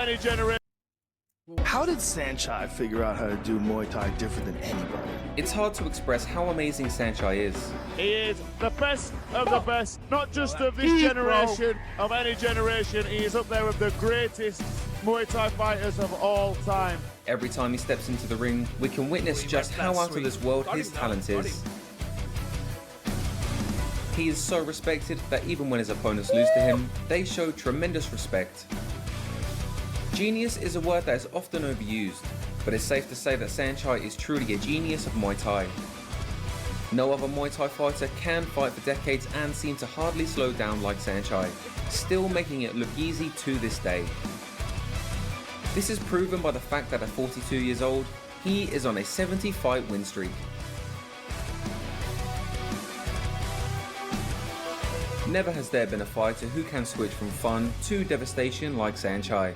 Any generation. How did Saenchai figure out how to do Muay Thai different than anybody? It's hard to express how amazing Saenchai is. He is the best of the best, not just of this generation, of any generation. He is up there with the greatest Muay Thai fighters of all time. Every time he steps into the ring, we can witness just how out of this world his talent is. He is so respected that even when his opponents lose to him, they show tremendous respect. Genius is a word that is often overused, but it's safe to say that Saenchai is truly a genius of Muay Thai. No other Muay Thai fighter can fight for decades and seem to hardly slow down like Saenchai, still making it look easy to this day. This is proven by the fact that at 42 years old, he is on a 70-fight win streak. Never has there been a fighter who can switch from fun to devastation like Saenchai.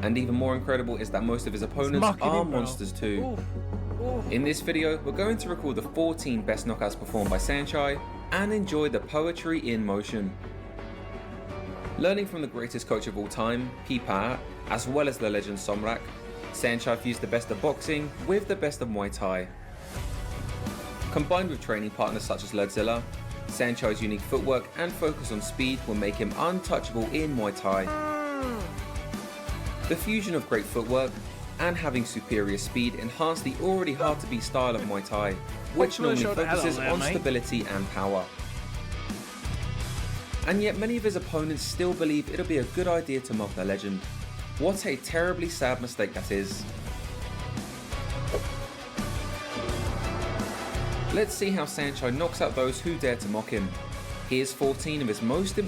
And even more incredible is that most of his opponents are monsters too. In this video, we're going to record the 14 best knockouts performed by Saenchai and enjoy the poetry in motion. Learning from the greatest coach of all time, Pipa, as well as the legend Somrak, Saenchai fused the best of boxing with the best of Muay Thai. Combined with training partners such as Ledzilla, Saenchai's unique footwork and focus on speed will make him untouchable in Muay Thai. The fusion of great footwork and having superior speed enhance the already hard to beat style of Muay Thai, which normally focuses on stability and power. And yet many of his opponents still believe it'll be a good idea to mock the legend. What a terribly sad mistake that is. Let's see how Saenchai knocks out those who dare to mock him. Here's 14 of his most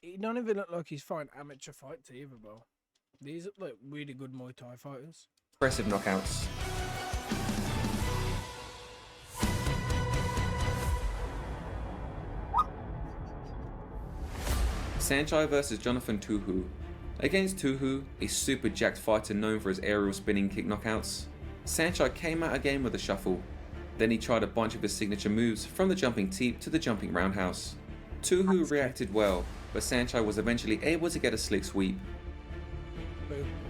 He don't even look like he's fighting amateur fights either, bro. These look like really good Muay Thai fighters. impressive knockouts. Saenchai vs Jonathan Tuhu. Against Tuhu, a super jacked fighter known for his aerial spinning kick knockouts, Saenchai came out again with a shuffle. Then he tried a bunch of his signature moves from the jumping teep to the jumping roundhouse. Tuhu reacted well, but Saenchai was eventually able to get a slick sweep.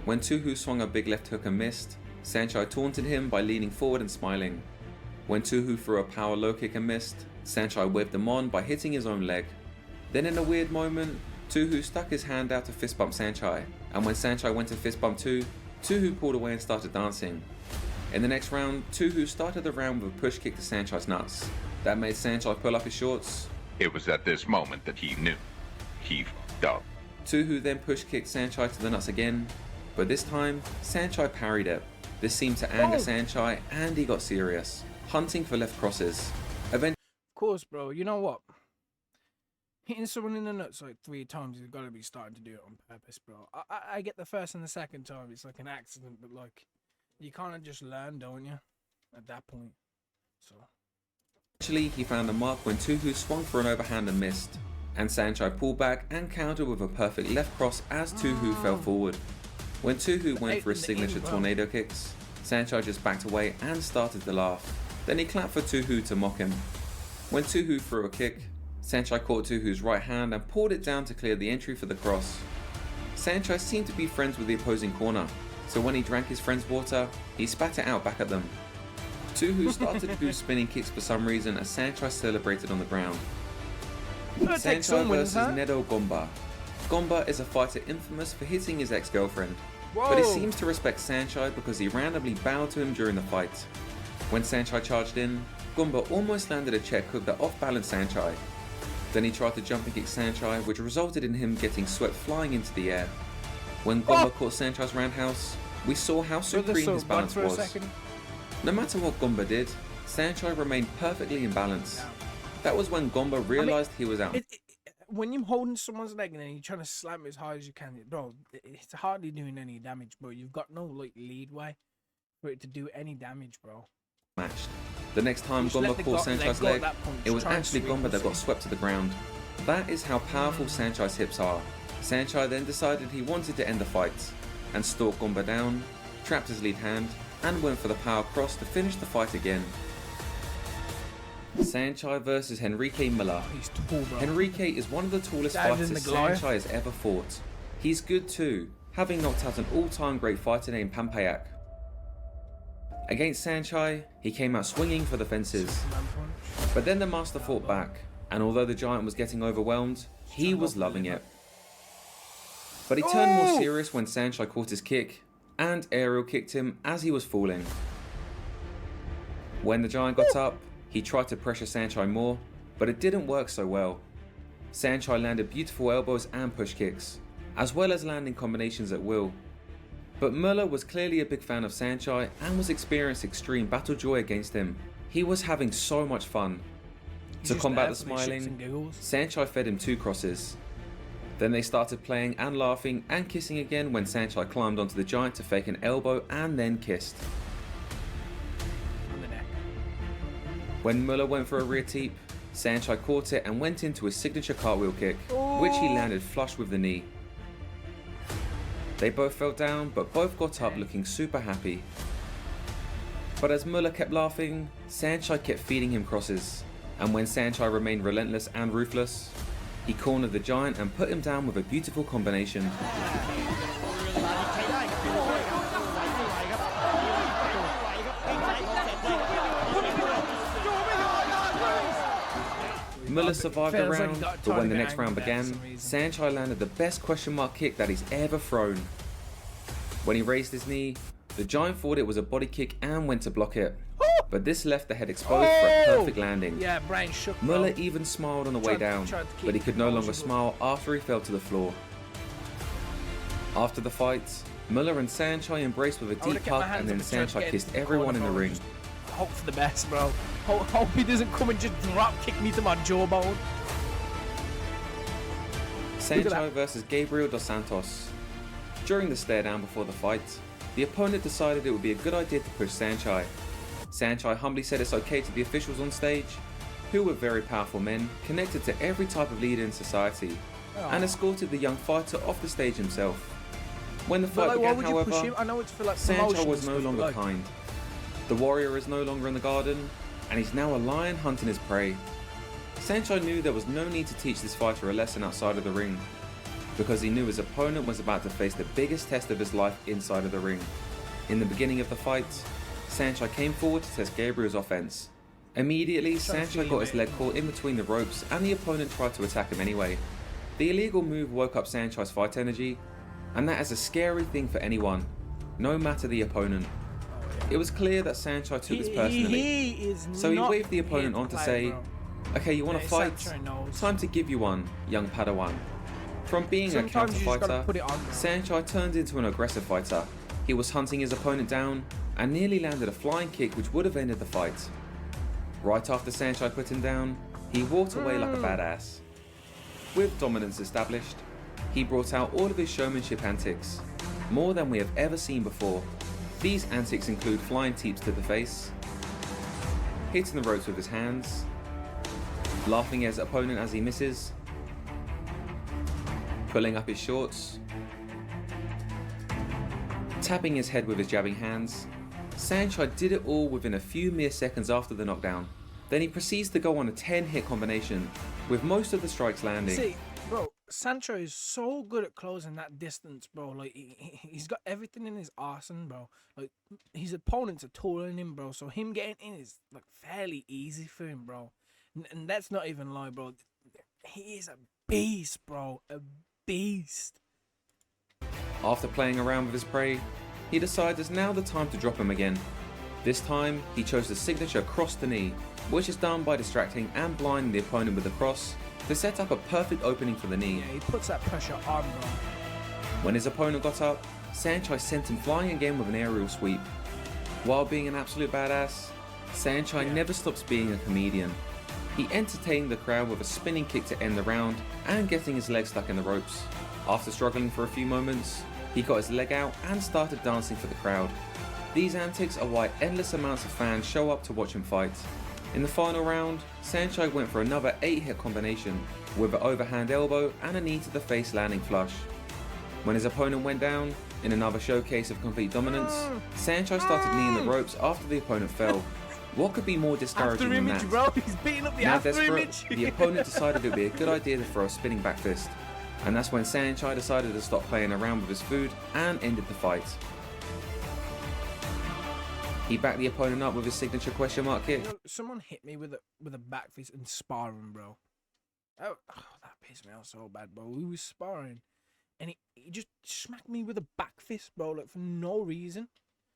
When Tuhu swung a big left hook and missed, Saenchai taunted him by leaning forward and smiling. When Tuhu threw a power low kick and missed, Saenchai waved him on by hitting his own leg. Then in a weird moment, Tuhu stuck his hand out to fist bump Saenchai, and when Saenchai went to fist bump too, Tuhu pulled away and started dancing. In the next round, Tuhu started the round with a push kick to Saenchai's nuts. That made Saenchai pull up his shorts. It was at this moment that he knew. He f***ed up. Tuhu then push kicked Saenchai to the nuts again, but this time, Saenchai parried it. This seemed to anger Saenchai and he got serious, hunting for left crosses. Eventually, Of course, bro. You know what? Hitting someone in the nuts like 3 times, you've got to be starting to do it on purpose, bro. I get the first and the second time, it's like an accident, but like, you kind of just learn, don't you? At that point. So. he found a mark when Tuhu swung for an overhand and missed, and Saenchai pulled back and countered with a perfect left cross as Tuhu fell forward. When Tuhu went for his signature tornado kicks, Saenchai just backed away and started to laugh. Then he clapped for Tuhu to mock him. When Tuhu threw a kick, Saenchai caught Tuhu's right hand and pulled it down to clear the entry for the cross. Saenchai seemed to be friends with the opposing corner, so when he drank his friend's water, he spat it out back at them. Tuhu started to do spinning kicks for some reason as Saenchai celebrated on the ground. Saenchai vs Nedo Gomba. Gomba is a fighter infamous for hitting his ex-girlfriend, but he seems to respect Saenchai because he randomly bowed to him during the fight. When Saenchai charged in, Gomba almost landed a check hook that off-balanced Saenchai. Then he tried to jumping kick Saenchai, which resulted in him getting swept flying into the air. When Gomba caught Saenchai's roundhouse, we saw how supreme his balance was. No matter what Gomba did, Saenchai remained perfectly in balance. That was when Gomba realized he was out. When you're holding someone's leg and then you're trying to slam it as hard as you can, bro, it's hardly doing any damage, bro. You've got no like leadway for it to do any damage, bro. Matched. The next time Gomba caught Saenchai's leg, it was actually Gomba that got swept to the ground. That is how powerful Saenchai's hips are. Saenchai then decided he wanted to end the fight, and stalked Gomba down, trapped his lead hand, and went for the power cross to finish the fight again. Saenchai vs Henrique Miller. He's tall, bro. Henrique is one of the tallest fighters Saenchai has ever fought. He's good too, having knocked out an all-time great fighter named Pampayak. Against Saenchai, he came out swinging for the fences. But then the master fought back, and although the giant was getting overwhelmed, he was loving it. But he turned more serious when Saenchai caught his kick, and aerial kicked him as he was falling. When the giant got up, he tried to pressure Saenchai more, but it didn't work so well. Saenchai landed beautiful elbows and push kicks, as well as landing combinations at will. But Muller was clearly a big fan of Saenchai and was experiencing extreme battle joy against him. He was having so much fun. To combat the smiling, Saenchai fed him 2 crosses. Then they started playing and laughing and kissing again when Saenchai climbed onto the giant to fake an elbow and then kissed. When Muller went for a rear teep, Saenchai caught it and went into his signature cartwheel kick, which he landed flush with the knee. They both fell down, but both got up looking super happy. But as Muller kept laughing, Saenchai kept feeding him crosses, and when Saenchai remained relentless and ruthless, he cornered the giant and put him down with a beautiful combination. Muller survived the round, but when the next round began, Saenchai landed the best question mark kick that he's ever thrown. When he raised his knee, the giant thought it was a body kick and went to block it, but this left the head exposed for a perfect landing. Yeah, brain shook. Muller even smiled on the way down, but he could no longer smile after he fell to the floor. After the fight, Muller and Saenchai embraced with a deep hug, and then Saenchai kissed everyone in the ring. Hope for the best, bro. Hope he doesn't come and just drop kick me to my jawbone. Saenchai versus Gabriel dos Santos. During the stare down before the fight, the opponent decided it would be a good idea to push Saenchai. Saenchai humbly said it's okay to the officials on stage, who were very powerful men connected to every type of leader in society, and escorted the young fighter off the stage himself. When the fight began, however, Saenchai was no longer kind. The warrior is no longer in the garden, and he's now a lion hunting his prey. Saenchai knew there was no need to teach this fighter a lesson outside of the ring, because he knew his opponent was about to face the biggest test of his life inside of the ring. In the beginning of the fight, Saenchai came forward to test Gabriel's offense. Immediately, Saenchai got his leg caught in between the ropes, and the opponent tried to attack him anyway. The illegal move woke up Saenchai's fight energy, and that is a scary thing for anyone, no matter the opponent. It was clear that Saenchai took this personally, so he waved the opponent on to say, "Okay, you want to fight? Time to give you one, young Padawan." From being a counter fighter, Saenchai turned into an aggressive fighter. He was hunting his opponent down and nearly landed a flying kick which would have ended the fight. Right after Saenchai put him down, he walked away like a badass. With dominance established, he brought out all of his showmanship antics, more than we have ever seen before. These antics include flying teeps to the face, hitting the ropes with his hands, laughing at his opponent as he misses, pulling up his shorts, tapping his head with his jabbing hands. Saenchai did it all within a few mere seconds after the knockdown. Then he proceeds to go on a 10-hit combination, with most of the strikes landing. See, bro, Saenchai is so good at closing that distance, bro. Like, he's got everything in his arsenal, bro. Like, his opponents are taller than him, bro. So him getting in is, like, fairly easy for him, bro. And that's not even lie, bro. He is a beast, bro. A beast. After playing around with his prey, he decides it's now the time to drop him again. This time, he chose the signature cross to knee, which is done by distracting and blinding the opponent with the cross to set up a perfect opening for the knee. Yeah, he puts that pressure on, bro. When his opponent got up, Saenchai sent him flying again with an aerial sweep. While being an absolute badass, Saenchai never stops being a comedian. He entertained the crowd with a spinning kick to end the round and getting his leg stuck in the ropes. After struggling for a few moments, he got his leg out and started dancing for the crowd. These antics are why endless amounts of fans show up to watch him fight. In the final round, Saenchai went for another 8-hit combination with an overhand elbow and a knee to the face landing flush. When his opponent went down, in another showcase of complete dominance, Saenchai started kneeing the ropes after the opponent fell. What could be more discouraging than that? Bro. He's beating up the Now after desperate, image. the opponent decided it would be a good idea to throw a spinning back fist. And that's when Saenchai decided to stop playing around with his food and ended the fight. He backed the opponent up with his signature question mark kick. You know, someone hit me with a back fist in sparring, bro. Oh, that pissed me off so bad, bro. We was sparring, and he just smacked me with a back fist, bro, like for no reason.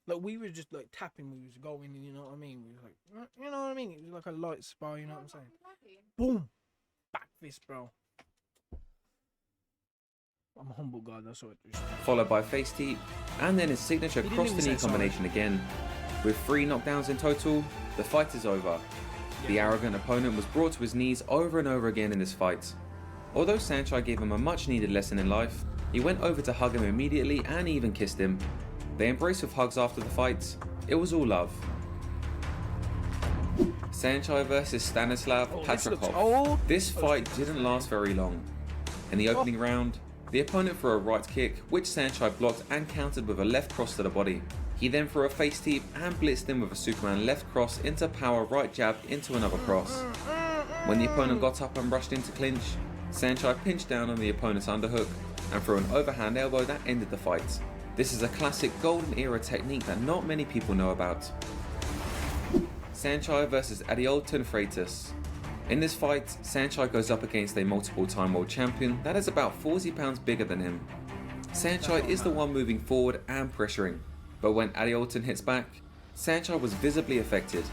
Like we were just like tapping, we was going, and you know what I mean. We was like, you know what I mean. It was like a light spar, you know what I'm saying? Boom, back fist, bro. I'm a humble guy, that's what it is. Followed by face teep, and then his signature cross the knee combination again. With 3 knockdowns in total, the fight is over. The arrogant opponent was brought to his knees over and over again in this fight. Although Saenchai gave him a much needed lesson in life, he went over to hug him immediately and even kissed him. They embraced with hugs after the fight. It was all love. Saenchai versus Stanislav Patrakov. This fight didn't last very long. In the opening round, the opponent threw a right kick, which Saenchai blocked and countered with a left cross to the body. He then threw a face teep and blitzed him with a Superman left cross into power right jab into another cross. When the opponent got up and rushed into clinch, Saenchai pinched down on the opponent's underhook and threw an overhand elbow that ended the fight. This is a classic golden era technique that not many people know about. Saenchai versus Adeolton Freitas. In this fight, Saenchai goes up against a multiple time world champion that is about 40 pounds bigger than him. Saenchai is the one moving forward and pressuring. But when Adeolton hits back, Saenchai was visibly affected.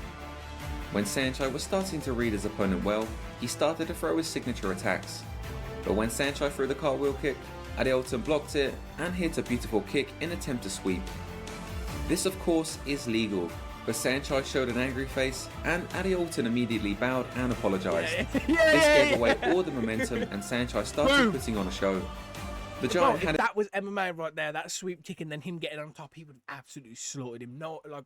When Saenchai was starting to read his opponent well, he started to throw his signature attacks. But when Saenchai threw the cartwheel kick, Adeolton blocked it and hit a beautiful kick in an attempt to sweep. This of course is legal, but Saenchai showed an angry face and Adeolton immediately bowed and apologised. This gave away all the momentum and Saenchai started putting on a show. The giant if that was MMA right there, that sweep kick and then him getting on top, he would have absolutely slaughtered him. No, like,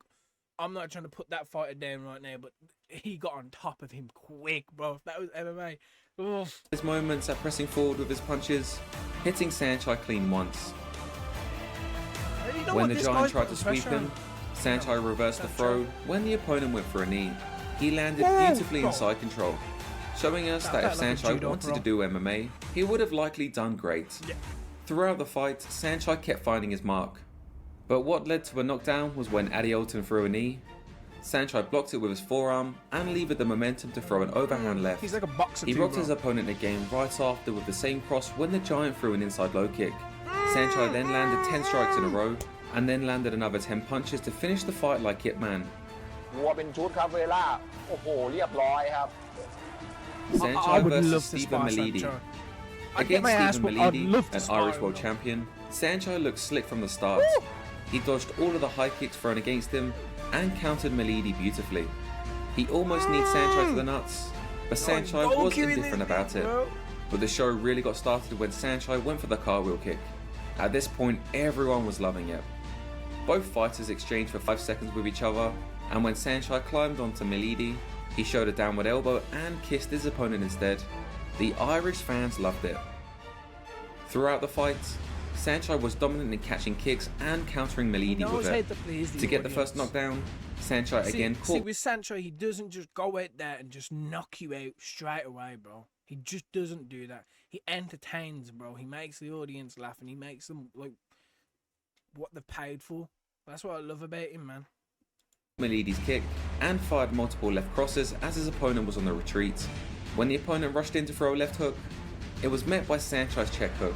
I'm not trying to put that fighter down right now, but he got on top of him quick, bro. If that was MMA. Ugh. His moments at pressing forward with his punches, hitting Saenchai clean once. When the giant tried to sweep him, Saenchai reversed the throw when the opponent went for a knee. He landed beautifully in side control, showing us that if Saenchai wanted to do MMA, he would have likely done great. Throughout the fight, Saenchai kept finding his mark. But what led to a knockdown was when Adeolton threw a knee. Saenchai blocked it with his forearm and levered the momentum to throw an overhand left. He's like a boxer. He rocked his opponent again right after with the same cross when the giant threw an inside low kick. Saenchai then landed 10 strikes in a row and then landed another 10 punches to finish the fight like Hitman. Saenchai versus Stephen Milidi. Against Stephen Milidi, an Irish world champion, Saenchai looked slick from the start. He dodged all of the high kicks thrown against him and countered Milidi beautifully. He almost kneed Saenchai to the nuts, but Saenchai was indifferent about it. But the show really got started when Saenchai went for the cartwheel kick. At this point, everyone was loving it. Both fighters exchanged for 5 seconds with each other, and when Saenchai climbed onto Milidi, he showed a downward elbow and kissed his opponent instead. The Irish fans loved it. Throughout the fight, Saenchai was dominant in catching kicks and countering Milidi with it. To get the first knockdown, Saenchai again caught. See, with Saenchai, he doesn't just go out there and just knock you out straight away, bro. He just doesn't do that. He entertains, bro. He makes the audience laugh and he makes them like what they've paid for. That's what I love about him, man. Milidi's kick and fired multiple left crosses as his opponent was on the retreat. When the opponent rushed in to throw a left hook, it was met by Saenchai's check hook.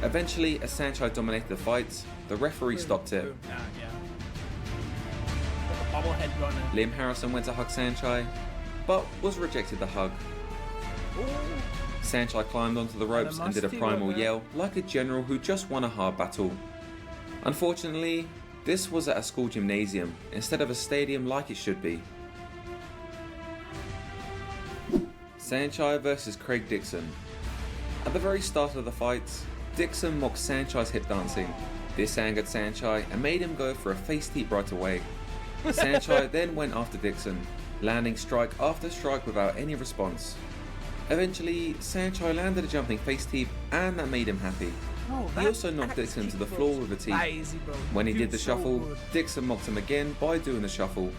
Eventually, as Saenchai dominated the fight, the referee stopped it. Liam Harrison went to hug Saenchai, but was rejected the hug. Saenchai climbed onto the ropes and did a primal yell like a general who just won a hard battle. Unfortunately, this was at a school gymnasium instead of a stadium like it should be. Saenchai versus Craig Dixon. At the very start of the fight, Dixon mocked Saenchai's hip dancing. This angered Saenchai and made him go for a face teep right away. Saenchai then went after Dixon, landing strike after strike without any response. Eventually, Saenchai landed a jumping face teep and that made him happy. He also knocked Dixon to the floor with a teep. When he did the shuffle, Dixon mocked him again by doing the shuffle.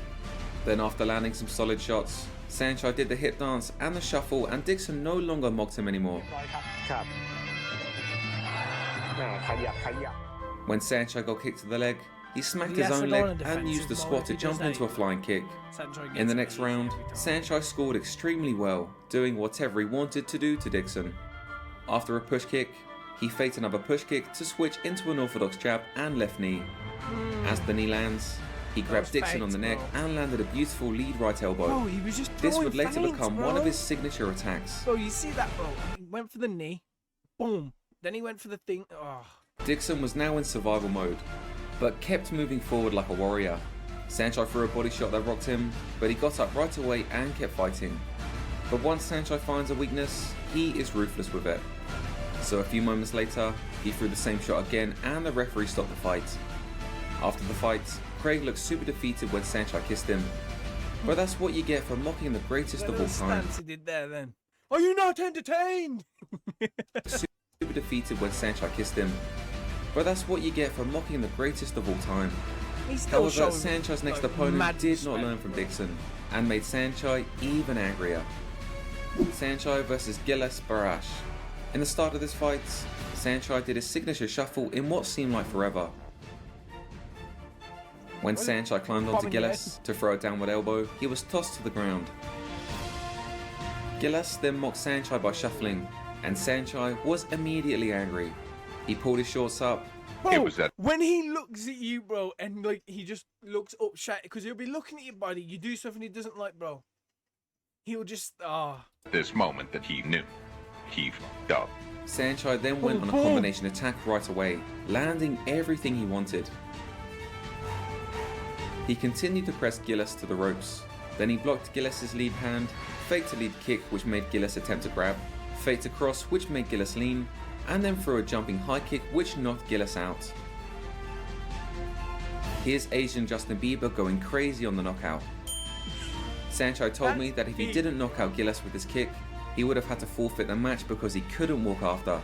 Then after landing some solid shots, Saenchai did the hip dance and the shuffle, and Dixon no longer mocked him anymore. When Saenchai got kicked to the leg, he smacked his own leg and used the squat to jump into a flying kick. In the next round, Saenchai scored extremely well, doing whatever he wanted to do to Dixon. After a push kick, he faked another push kick to switch into an orthodox jab and left knee. As the knee lands, he grabbed Dixon on the neck and landed a beautiful lead right elbow. Bro, he was just This would later feints, become bro. one of his signature attacks. Bro, you see that, bro? He went for the knee, boom. Then he went for the thing. Oh. Dixon was now in survival mode, but kept moving forward like a warrior. Saenchai threw a body shot that rocked him, but he got up right away and kept fighting. But once Saenchai finds a weakness, he is ruthless with it. So a few moments later, he threw the same shot again and the referee stopped the fight. After the fight, Craig looked super defeated when Saenchai kissed him. But that's what you get for mocking the greatest of all time. Stance he did there then. Are you not entertained? Super defeated when Saenchai kissed him. But that's what you get for mocking the greatest of all time. However, Saenchai's next opponent did not learn from Dixon and made Saenchai even angrier. Saenchai versus Gilles Barash. In the start of this fight, Saenchai did his signature shuffle in what seemed like forever. When Saenchai climbed onto Gilles to throw a downward elbow, he was tossed to the ground. Gilles then mocked Saenchai by shuffling, and Saenchai was immediately angry. He pulled his shorts up. Bro, It was that- when he looks at you, bro, and like he just looks up shy, because he'll be looking at your body, you do something he doesn't like, bro. He'll just This moment that he knew. He fucked up. Saenchai then went on a combination attack right away, landing everything he wanted. He continued to press Gilles to the ropes. Then he blocked Gilles' lead hand, faked a lead kick which made Gilles attempt to grab, faked a cross which made Gilles lean, and then threw a jumping high kick which knocked Gilles out. Here's Asian Justin Bieber going crazy on the knockout. Saenchai told me that if he didn't knock out Gilles with his kick, he would have had to forfeit the match because he couldn't walk after.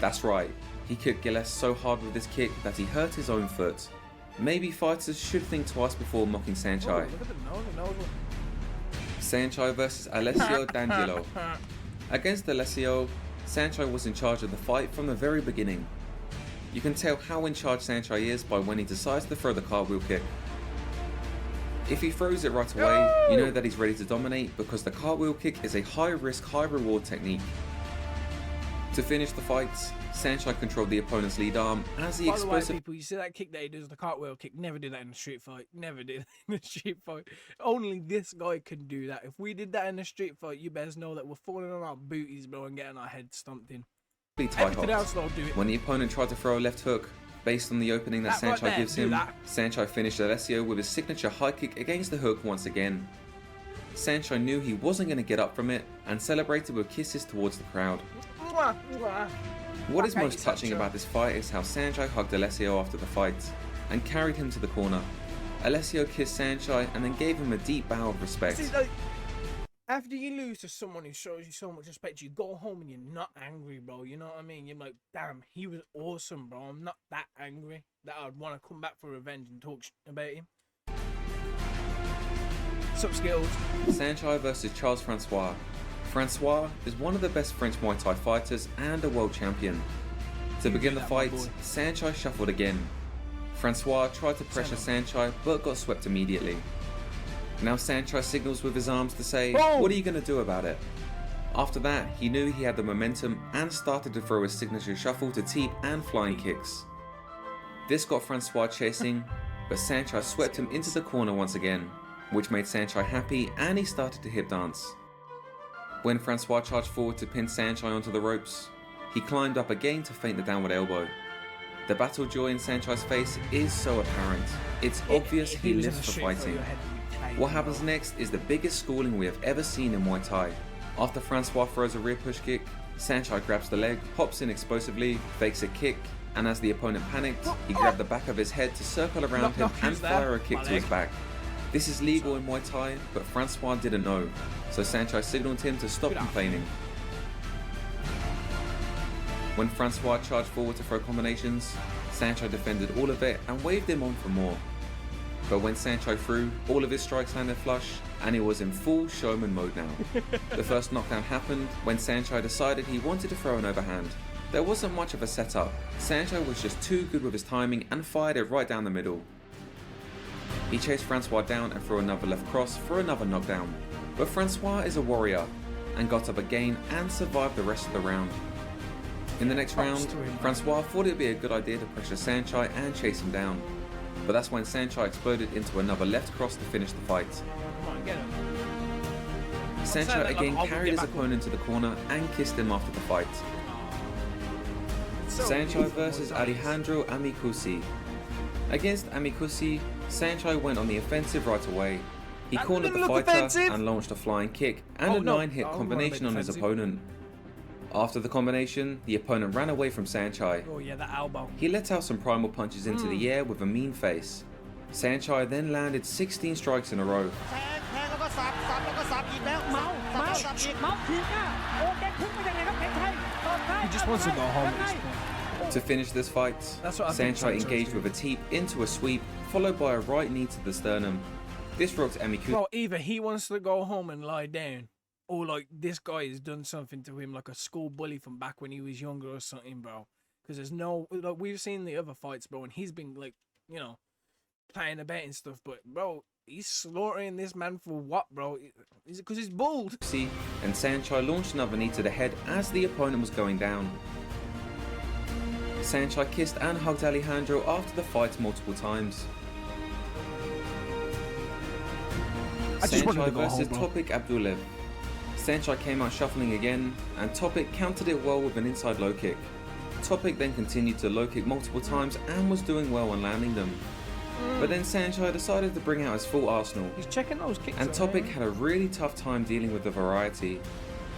That's right, he kicked Gilles so hard with his kick that he hurt his own foot. Maybe fighters should think twice before mocking Saenchai. Saenchai versus Alessio D'Angelo. Against Alessio, Saenchai was in charge of the fight from the very beginning. You can tell how in charge Saenchai is by when he decides to throw the cartwheel kick. If he throws it right away, you know that he's ready to dominate because the cartwheel kick is a high risk, high reward technique. To finish the fight, Saenchai controlled the opponent's lead arm as he By the way, explosive. people, you see that kick that he does, the cartwheel kick, never do that in a street fight. Never do that in a street fight. Only this guy can do that. If we did that in a street fight, you better know that we're falling on our booties, bro, and getting our heads stomped in. Everything else, I'll do it. When the opponent tried to throw a left hook, based on the opening that That right Saenchai there, gives do him, that. Saenchai finished Alessio with his signature high kick against the hook once again. Saenchai knew he wasn't going to get up from it and celebrated with kisses towards the crowd. What is most touching about this fight is how Saenchai hugged Alessio after the fight and carried him to the corner. Alessio kissed Saenchai and then gave him a deep bow of respect. See, like, after you lose to someone who shows you so much respect, you go home and you're not angry, bro. You know what I mean? You're like, damn, he was awesome, bro. I'm not that angry that I'd want to come back for revenge and talk about him. Sup, Skills? Saenchai versus Charles Francois. Francois is one of the best French Muay Thai fighters and a world champion. To begin the fight, Saenchai shuffled again. Francois tried to pressure Saenchai but got swept immediately. Now Saenchai signals with his arms to say, what are you going to do about it? After that, he knew he had the momentum and started to throw his signature shuffle to teep and flying kicks. This got Francois chasing, but Saenchai swept him into the corner once again, which made Saenchai happy and he started to hip dance. When Francois charged forward to pin Saenchai onto the ropes, he climbed up again to feint the downward elbow. The battle joy in Saenchai's face is so apparent. It's obvious he lives for fighting. What happens next is the biggest schooling we have ever seen in Muay Thai. After Francois throws a rear push kick, Saenchai grabs the leg, hops in explosively, fakes a kick, and as the opponent panicked, he grabbed the back of his head to circle around him and fire a kick to his back. This is legal in Muay Thai, but Francois didn't know, so Saenchai signaled him to stop complaining. When Francois charged forward to throw combinations, Saenchai defended all of it and waved him on for more. But when Saenchai threw, all of his strikes landed flush, and he was in full showman mode now. The first knockdown happened when Saenchai decided he wanted to throw an overhand. There wasn't much of a setup. Saenchai was just too good with his timing and fired it right down the middle. He chased Francois down and threw another left cross for another knockdown. But Francois is a warrior and got up again and survived the rest of the round. In the next round, Francois thought it would be a good idea to pressure Saenchai and chase him down. But that's when Saenchai exploded into another left cross to finish the fight. Come on, get him. Saenchai again carried his opponent to the corner and kissed him after the fight. Saenchai versus Alejandro Amicucci. Against Amicucci, Saenchai went on the offensive right away. He cornered the fighter and launched a flying kick and a 9-hit combination on his opponent. After the combination, the opponent ran away from Saenchai. Oh yeah, that elbow. He let out some primal punches into the air with a mean face. Saenchai then landed 16 strikes in a row. He just wants to go home at this point. To finish this fight, Saenchai engaged with a teep into a sweep, followed by a right knee to the sternum. This rocked Amicucci. Bro, either he wants to go home and lie down, or like this guy has done something to him, like a school bully from back when he was younger or something, bro. Because there's no, like, we've seen the other fights, bro, and he's been like, you know, playing about and stuff. But bro, he's slaughtering this man for what, bro? Is it because he's bald? And Saenchai launched another knee to the head as the opponent was going down. Saenchai kissed and hugged Alejandro after the fight multiple times. Saenchai versus Topik Abdulev. Saenchai came out shuffling again, and Topik countered it well with an inside low kick. Topik then continued to low kick multiple times and was doing well on landing them. But then Saenchai decided to bring out his full arsenal. He's checking those kicks. And Topik had a really tough time dealing with the variety.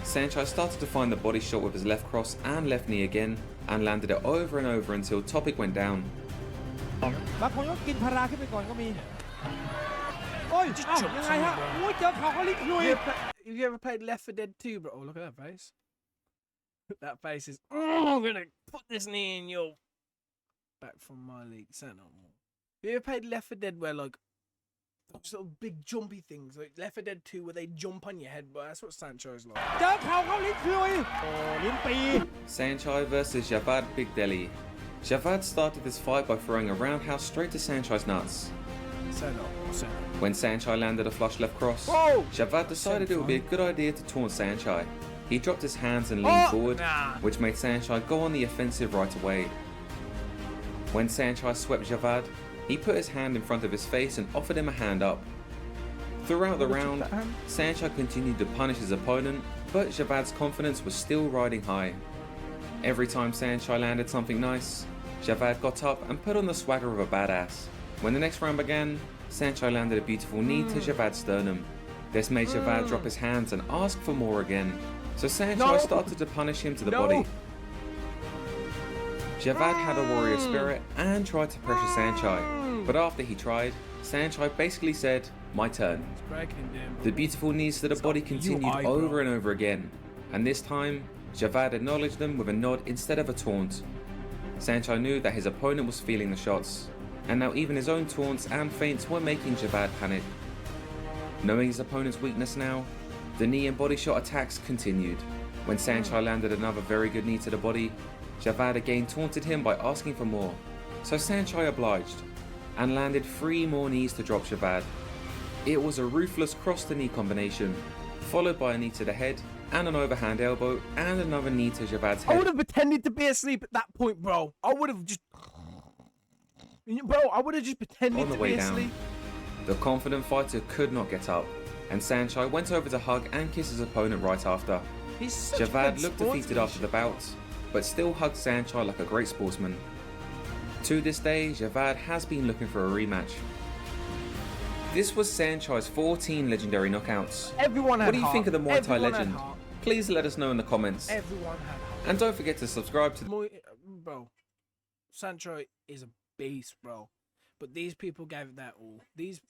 Saenchai started to find the body shot with his left cross and left knee again, and landed it over and over until Topik went down. Have you ever played Left 4 Dead 2, bro? Oh, look at that face. That face is, oh, I'm gonna put this knee in your back from my league. Have you ever played Left 4 Dead where like those little big jumpy things, like Left 4 Dead 2 where they jump on your head? But that's what Saenchai's like. Saenchai versus Javad Big Deli. Javad started this fight by throwing a roundhouse straight to Saenchai's nuts. When Saenchai landed a flush left cross, Javad decided it would be a good idea to taunt Saenchai. He dropped his hands and leaned forward, which made Saenchai go on the offensive right away. When Saenchai swept Javad, he put his hand in front of his face and offered him a hand up. Throughout the round, Saenchai continued to punish his opponent, but Javad's confidence was still riding high. Every time Saenchai landed something nice, Javad got up and put on the swagger of a badass. When the next round began, Saenchai landed a beautiful knee to Javad's sternum. This made Javad drop his hands and ask for more again, so Saenchai started to punish him to the body. Javad had a warrior spirit and tried to pressure Saenchai, but after he tried, Saenchai basically said, "My turn." The beautiful knees to the body continued over and over again, and this time, Javad acknowledged them with a nod instead of a taunt. Saenchai knew that his opponent was feeling the shots, and now even his own taunts and feints were making Javad panic. Knowing his opponent's weakness now, the knee and body shot attacks continued. When Saenchai landed another very good knee to the body, Javad again taunted him by asking for more, so Saenchai obliged, and landed 3 more knees to drop Javad. It was a ruthless cross to knee combination, followed by a knee to the head, and an overhand elbow, and another knee to Javad's head. I would have pretended to be asleep at that point, bro. I would have just pretended to be asleep. The confident fighter could not get up, and Saenchai went over to hug and kiss his opponent right after. Javad looked defeated after the bout, but still hugged Saenchai like a great sportsman. To this day, Javad has been looking for a rematch. This was Saenchai's 14 legendary knockouts. What do you think of the Muay Thai legend? Please let us know in the comments. Everyone had heart. And don't forget to subscribe to Bro, Saenchai is a beast, bro. But these people gave it their all. These